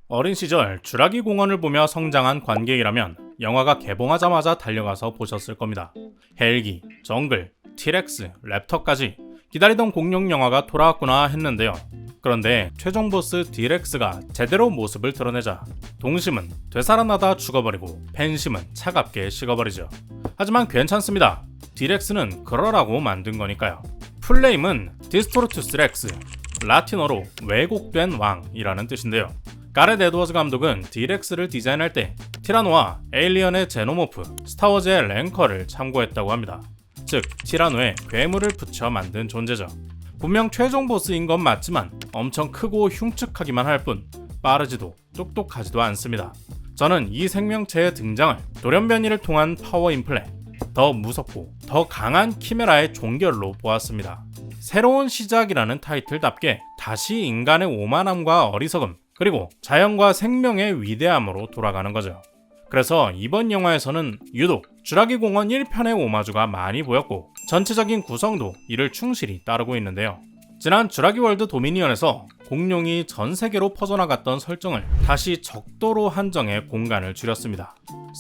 어린 시절 쥬라기 공원을 보며 성장한 관객이라면 영화가 개봉하자마자 달려가서 보셨을 겁니다. 헬기, 정글, 티렉스, 랩터까지 기다리던 공룡 영화가 돌아왔구나 했는데요. 그런데 최종 보스 디렉스가 제대로 모습을 드러내자 동심은 되살아나다 죽어버리고 팬심은 차갑게 식어버리죠. 하지만 괜찮습니다. 디렉스는 그러라고 만든 거니까요. 풀네임은 디스토르투스 렉스, 라틴어로 왜곡된 왕이라는 뜻인데요. 가렛 에드워즈 감독은 디렉스를 디자인할 때 티라노와 에일리언의 제노모프, 스타워즈의 랭커를 참고했다고 합니다. 즉, 티라노에 괴물을 붙여 만든 존재죠. 분명 최종 보스인 건 맞지만 엄청 크고 흉측하기만 할 뿐 빠르지도 똑똑하지도 않습니다. 저는 이 생명체의 등장을 돌연변이를 통한 파워 인플레, 더 무섭고 더 강한 키메라의 종결로 보았습니다. 새로운 시작이라는 타이틀답게 다시 인간의 오만함과 어리석음, 그리고 자연과 생명의 위대함으로 돌아가는 거죠. 그래서 이번 영화에서는 유독 쥬라기 공원 1편의 오마주가 많이 보였고 전체적인 구성도 이를 충실히 따르고 있는데요. 지난 쥬라기 월드 도미니언에서 공룡이 전 세계로 퍼져나갔던 설정을 다시 적도로 한정해 공간을 줄였습니다.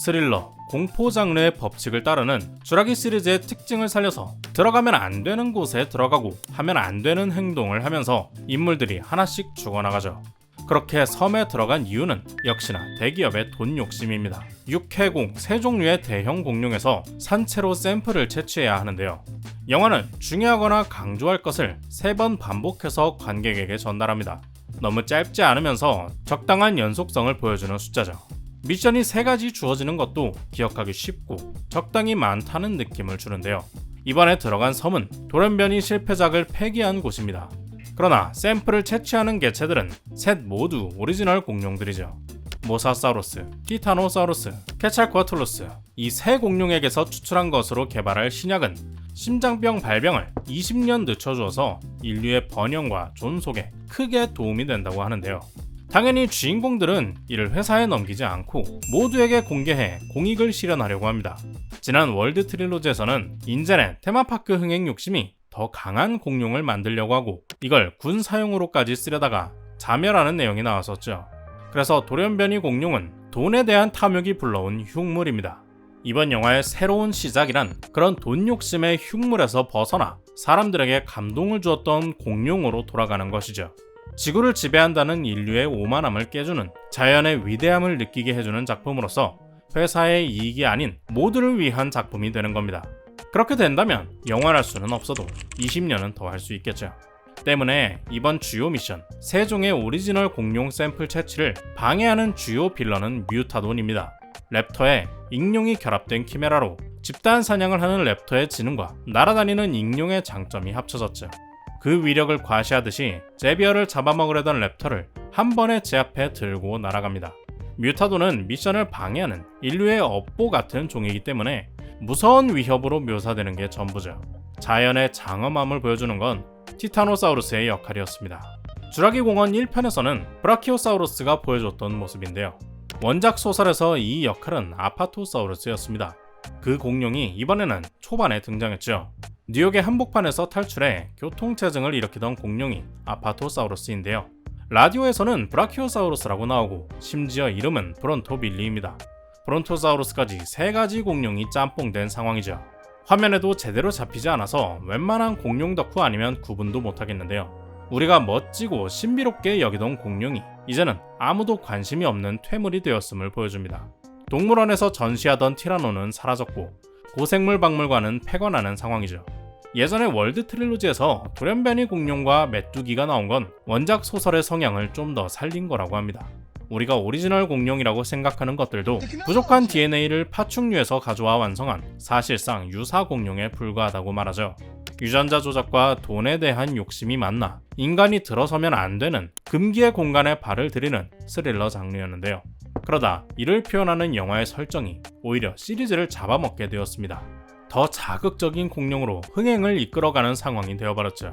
스릴러, 공포 장르의 법칙을 따르는 쥬라기 시리즈의 특징을 살려서 들어가면 안 되는 곳에 들어가고 하면 안 되는 행동을 하면서 인물들이 하나씩 죽어나가죠. 그렇게 섬에 들어간 이유는 역시나 대기업의 돈 욕심입니다. 육해공 세 종류의 대형 공룡에서 산채로 샘플을 채취해야 하는데요. 영화는 중요하거나 강조할 것을 3번 반복해서 관객에게 전달합니다. 너무 짧지 않으면서 적당한 연속성을 보여주는 숫자죠. 미션이 3가지 주어지는 것도 기억하기 쉽고 적당히 많다는 느낌을 주는데요. 이번에 들어간 섬은 돌연변이 실패작을 폐기한 곳입니다. 그러나 샘플을 채취하는 개체들은 셋 모두 오리지널 공룡들이죠. 모사사우루스, 티타노사우루스, 케찰코아툴루스, 이 세 공룡에게서 추출한 것으로 개발할 신약은 심장병 발병을 20년 늦춰주어서 인류의 번영과 존속에 크게 도움이 된다고 하는데요. 당연히 주인공들은 이를 회사에 넘기지 않고 모두에게 공개해 공익을 실현하려고 합니다. 지난 월드 트릴로지에서는 인제네 테마파크 흥행 욕심이 더 강한 공룡을 만들려고 하고 이걸 군 사용으로까지 쓰려다가 자멸하는 내용이 나왔었죠. 그래서 돌연변이 공룡은 돈에 대한 탐욕이 불러온 흉물입니다. 이번 영화의 새로운 시작이란 그런 돈 욕심의 흉물에서 벗어나 사람들에게 감동을 주었던 공룡으로 돌아가는 것이죠. 지구를 지배한다는 인류의 오만함을 깨주는 자연의 위대함을 느끼게 해주는 작품으로서 회사의 이익이 아닌 모두를 위한 작품이 되는 겁니다. 그렇게 된다면 영원할 수는 없어도 20년은 더 할 수 있겠죠. 때문에 이번 주요 미션, 3종의 오리지널 공룡 샘플 채취를 방해하는 주요 빌런은 뮤타돈입니다. 랩터에 익룡이 결합된 키메라로 집단 사냥을 하는 랩터의 지능과 날아다니는 익룡의 장점이 합쳐졌죠. 그 위력을 과시하듯이 제비어를 잡아먹으려던 랩터를 한 번에 제압해 들고 날아갑니다. 뮤타돈은 미션을 방해하는 인류의 업보 같은 종이기 때문에 무서운 위협으로 묘사되는 게 전부죠. 자연의 장엄함을 보여주는 건 티타노사우루스의 역할이었습니다. 쥬라기 공원 1편에서는 브라키오사우루스가 보여줬던 모습인데요. 원작 소설에서 이 역할은 아파토사우루스였습니다. 그 공룡이 이번에는 초반에 등장했죠. 뉴욕의 한복판에서 탈출해 교통체증을 일으키던 공룡이 아파토사우루스인데요. 라디오에서는 브라키오사우루스라고 나오고 심지어 이름은 브론토빌리입니다. 브론토사우루스까지 3가지 공룡이 짬뽕된 상황이죠. 화면에도 제대로 잡히지 않아서 웬만한 공룡 덕후 아니면 구분도 못하겠는데요. 우리가 멋지고 신비롭게 여기던 공룡이 이제는 아무도 관심이 없는 퇴물이 되었음을 보여줍니다. 동물원에서 전시하던 티라노는 사라졌고 고생물 박물관은 폐관하는 상황이죠. 예전에 월드 트릴로지에서 돌연변이 공룡과 메뚜기가 나온 건 원작 소설의 성향을 좀 더 살린 거라고 합니다. 우리가 오리지널 공룡이라고 생각하는 것들도 부족한 DNA를 파충류에서 가져와 완성한 사실상 유사 공룡에 불과하다고 말하죠. 유전자 조작과 돈에 대한 욕심이 만나 인간이 들어서면 안 되는 금기의 공간에 발을 들이는 스릴러 장르였는데요. 그러다 이를 표현하는 영화의 설정이 오히려 시리즈를 잡아먹게 되었습니다. 더 자극적인 공룡으로 흥행을 이끌어가는 상황이 되어버렸죠.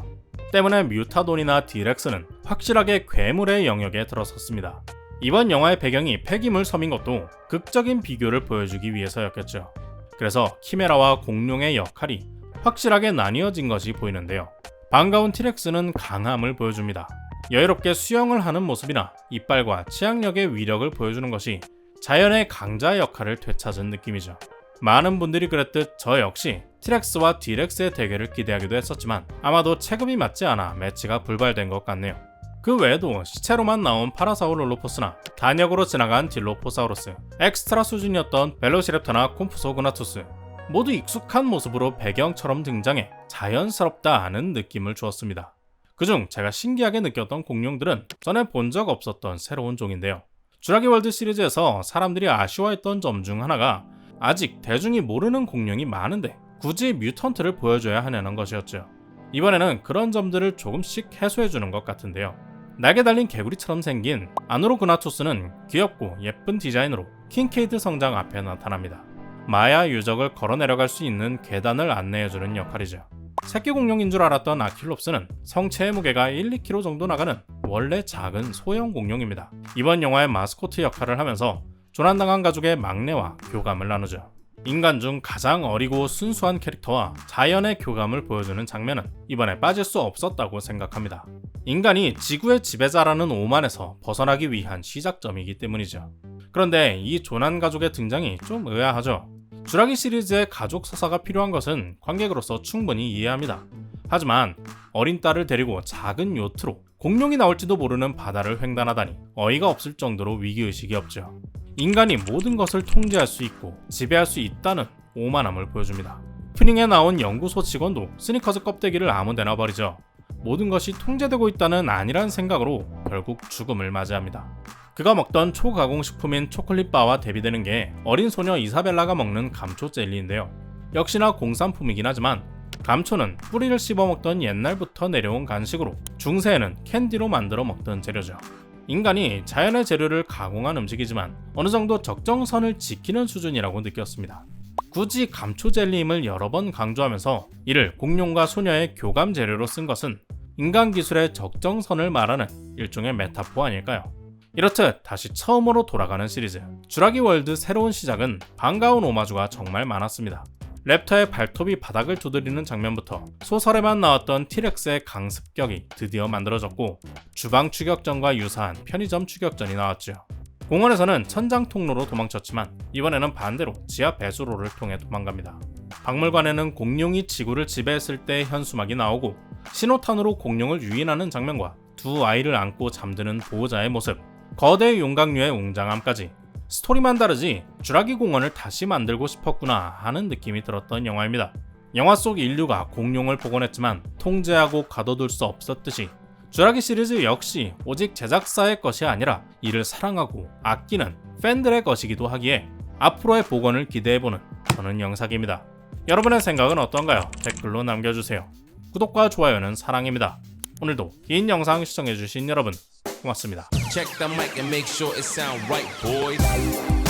때문에 뮤타돈이나 디렉스는 확실하게 괴물의 영역에 들어섰습니다. 이번 영화의 배경이 폐기물 섬인 것도 극적인 비교를 보여주기 위해서였겠죠. 그래서 키메라와 공룡의 역할이 확실하게 나뉘어진 것이 보이는데요. 반가운 티렉스는 강함을 보여줍니다. 여유롭게 수영을 하는 모습이나 이빨과 치악력의 위력을 보여주는 것이 자연의 강자의 역할을 되찾은 느낌이죠. 많은 분들이 그랬듯 저 역시 티렉스와 디렉스의 대결을 기대하기도 했었지만 아마도 체급이 맞지 않아 매치가 불발된 것 같네요. 그 외에도 시체로만 나온 파라사우룰로포스나 단역으로 지나간 딜로포사우루스, 엑스트라 수준이었던 벨로시랩터나 콤프소그나투스 모두 익숙한 모습으로 배경처럼 등장해 자연스럽다 하는 느낌을 주었습니다. 그중 제가 신기하게 느꼈던 공룡들은 전에 본 적 없었던 새로운 종인데요. 주라기 월드 시리즈에서 사람들이 아쉬워했던 점 중 하나가 아직 대중이 모르는 공룡이 많은데 굳이 뮤턴트를 보여줘야 하냐는 것이었죠. 이번에는 그런 점들을 조금씩 해소해주는 것 같은데요. 날개 달린 개구리처럼 생긴 아누로그나투스는 귀엽고 예쁜 디자인으로 킹케이드 성장 앞에 나타납니다. 마야 유적을 걸어 내려갈 수 있는 계단을 안내해주는 역할이죠. 새끼 공룡인 줄 알았던 아킬롭스는 성체의 무게가 1-2kg 정도 나가는 원래 작은 소형 공룡입니다. 이번 영화의 마스코트 역할을 하면서 조난당한 가족의 막내와 교감을 나누죠. 인간 중 가장 어리고 순수한 캐릭터와 자연의 교감을 보여주는 장면은 이번에 빠질 수 없었다고 생각합니다. 인간이 지구의 지배자라는 오만에서 벗어나기 위한 시작점이기 때문이죠. 그런데 이 조난 가족의 등장이 좀 의아하죠. 주라기 시리즈의 가족 서사가 필요한 것은 관객으로서 충분히 이해합니다. 하지만 어린 딸을 데리고 작은 요트로 공룡이 나올지도 모르는 바다를 횡단하다니 어이가 없을 정도로 위기의식이 없죠. 인간이 모든 것을 통제할 수 있고 지배할 수 있다는 오만함을 보여줍니다. 튜닝에 나온 연구소 직원도 스니커즈 껍데기를 아무데나 버리죠. 모든 것이 통제되고 있다는 안일한 생각으로 결국 죽음을 맞이합니다. 그가 먹던 초가공식품인 초콜릿바와 대비되는 게 어린 소녀 이사벨라가 먹는 감초 젤리인데요. 역시나 공산품이긴 하지만 감초는 뿌리를 씹어먹던 옛날부터 내려온 간식으로 중세에는 캔디로 만들어 먹던 재료죠. 인간이 자연의 재료를 가공한 음식이지만 어느 정도 적정선을 지키는 수준이라고 느꼈습니다. 굳이 감초 젤리임을 여러 번 강조하면서 이를 공룡과 소녀의 교감 재료로 쓴 것은 인간 기술의 적정선을 말하는 일종의 메타포 아닐까요? 이렇듯 다시 처음으로 돌아가는 시리즈 주라기 월드 새로운 시작은 반가운 오마주가 정말 많았습니다. 랩터의 발톱이 바닥을 두드리는 장면부터 소설에만 나왔던 티렉스의 강습격이 드디어 만들어졌고 주방 추격전과 유사한 편의점 추격전이 나왔죠. 공원에서는 천장 통로로 도망쳤지만 이번에는 반대로 지하 배수로를 통해 도망갑니다. 박물관에는 공룡이 지구를 지배했을 때의 현수막이 나오고 신호탄으로 공룡을 유인하는 장면과 두 아이를 안고 잠드는 보호자의 모습, 거대 용각류의 웅장함까지 스토리만 다르지 주라기 공원을 다시 만들고 싶었구나 하는 느낌이 들었던 영화입니다. 영화 속 인류가 공룡을 복원했지만 통제하고 가둬둘 수 없었듯이 주라기 시리즈 역시 오직 제작사의 것이 아니라 이를 사랑하고 아끼는 팬들의 것이기도 하기에 앞으로의 복원을 기대해보는 저는 영상입니다. 여러분의 생각은 어떤가요? 댓글로 남겨주세요. 구독과 좋아요는 사랑입니다. 오늘도 긴 영상 시청해주신 여러분 고맙습니다. Check the mic and make sure it sound right, boys.